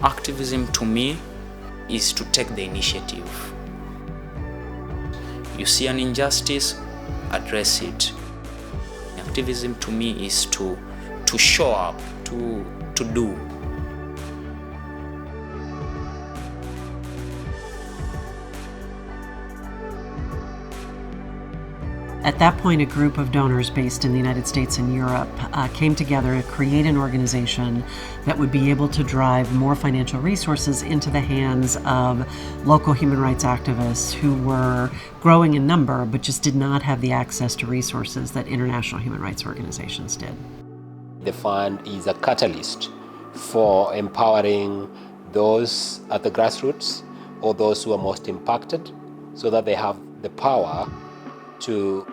Activism to me is to take the initiative. You see an injustice, address it. Activism to me is to show up, to do. At that point, a group of donors based in the United States and Europe came together to create an organization that would be able to drive more financial resources into the hands of local human rights activists who were growing in number but just did not have the access to resources that international human rights organizations did. The fund is a catalyst for empowering those at the grassroots or those who are most impacted so that they have the power to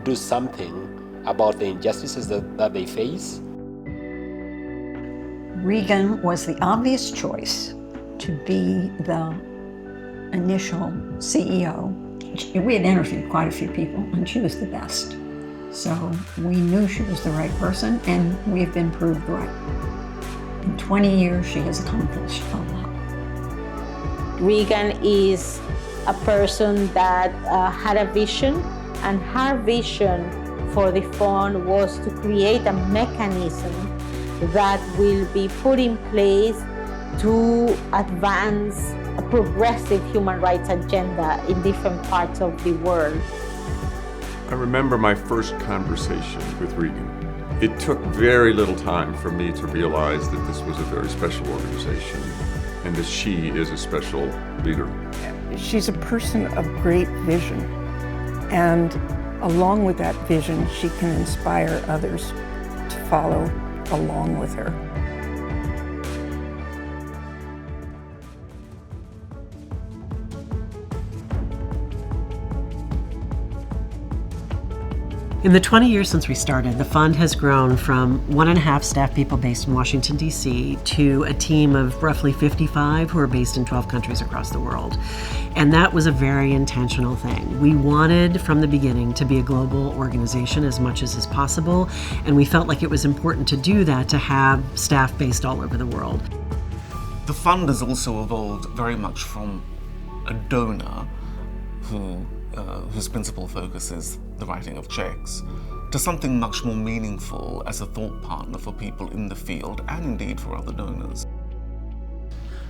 do something about the injustices that they face. Regan was the obvious choice to be the initial CEO. We had interviewed quite a few people, and she was the best. So we knew she was the right person, and we've been proved right. In 20 years, she has accomplished a lot. Regan is a person that had a vision, and her vision for the fund was to create a mechanism that will be put in place to advance a progressive human rights agenda in different parts of the world. I remember my first conversation with Regan. It took very little time for me to realize that this was a very special organization and that she is a special leader. She's a person of great vision, and along with that vision, she can inspire others to follow along with her. In the 20 years since we started, the fund has grown from 1.5 staff people based in Washington, D.C. to a team of roughly 55 who are based in 12 countries across the world. And that was a very intentional thing. We wanted from the beginning to be a global organization as much as is possible, and we felt like it was important to do that, to have staff based all over the world. The fund has also evolved very much from a donor whose principal focus is the writing of checks, to something much more meaningful as a thought partner for people in the field and indeed for other donors.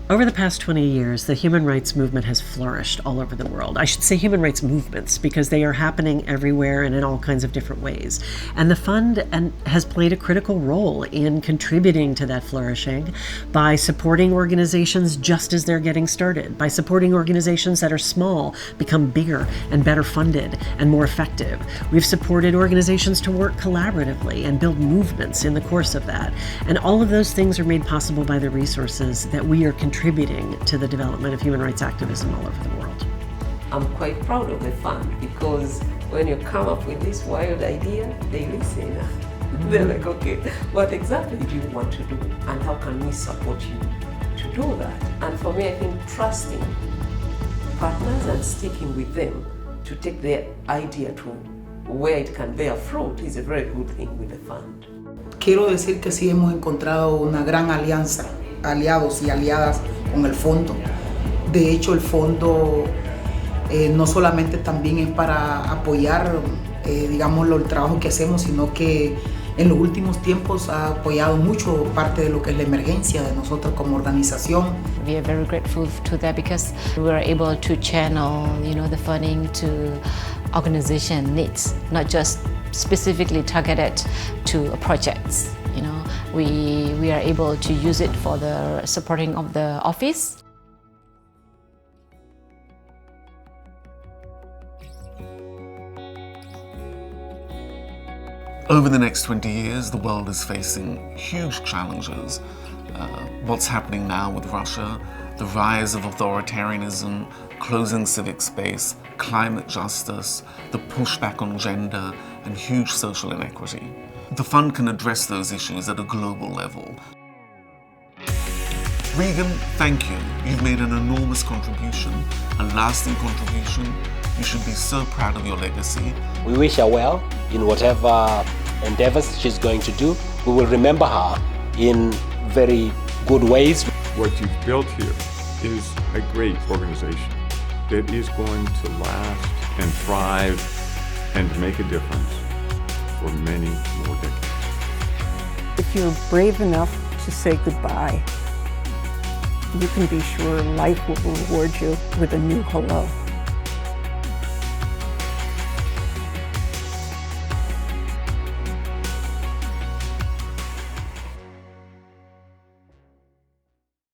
Over the past 20 years, the human rights movement has flourished all over the world. I should say human rights movements, because they are happening everywhere and in all kinds of different ways. And the fund has played a critical role in contributing to that flourishing by supporting organizations just as they're getting started, by supporting organizations that are small, become bigger and better funded and more effective. We've supported organizations to work collaboratively and build movements in the course of that. And all of those things are made possible by the resources that we are contributing to the development of human rights activism all over the world. I'm quite proud of the fund, because when you come up with this wild idea, they listen. They're like, okay, what exactly do you want to do? And how can we support you to do that? And for me, I think trusting partners and sticking with them to take their idea to where it can bear fruit is a very good thing with the fund. Quiero decir que sí hemos encontrado una gran alianza, aliados y aliadas con el fondo. De hecho, el fondo no solamente también es para apoyar, digamos, el trabajo que hacemos, sino que en los últimos tiempos ha apoyado mucho parte de lo que es la emergencia de nosotros como organización. We are very grateful to that, because we were able to channel, the funding to organization needs, not just specifically targeted to projects. We are able to use it for the supporting of the office. Over the next 20 years, the world is facing huge challenges. What's happening now with Russia, the rise of authoritarianism, closing civic space, climate justice, the pushback on gender, and huge social inequity. The fund can address those issues at a global level. Regan, thank you. You've made an enormous contribution, a lasting contribution. You should be so proud of your legacy. We wish her well in whatever endeavors she's going to do. We will remember her in very good ways. What you've built here is a great organization that is going to last and thrive and make a difference for many more decades. If you're brave enough to say goodbye, you can be sure life will reward you with a new hello.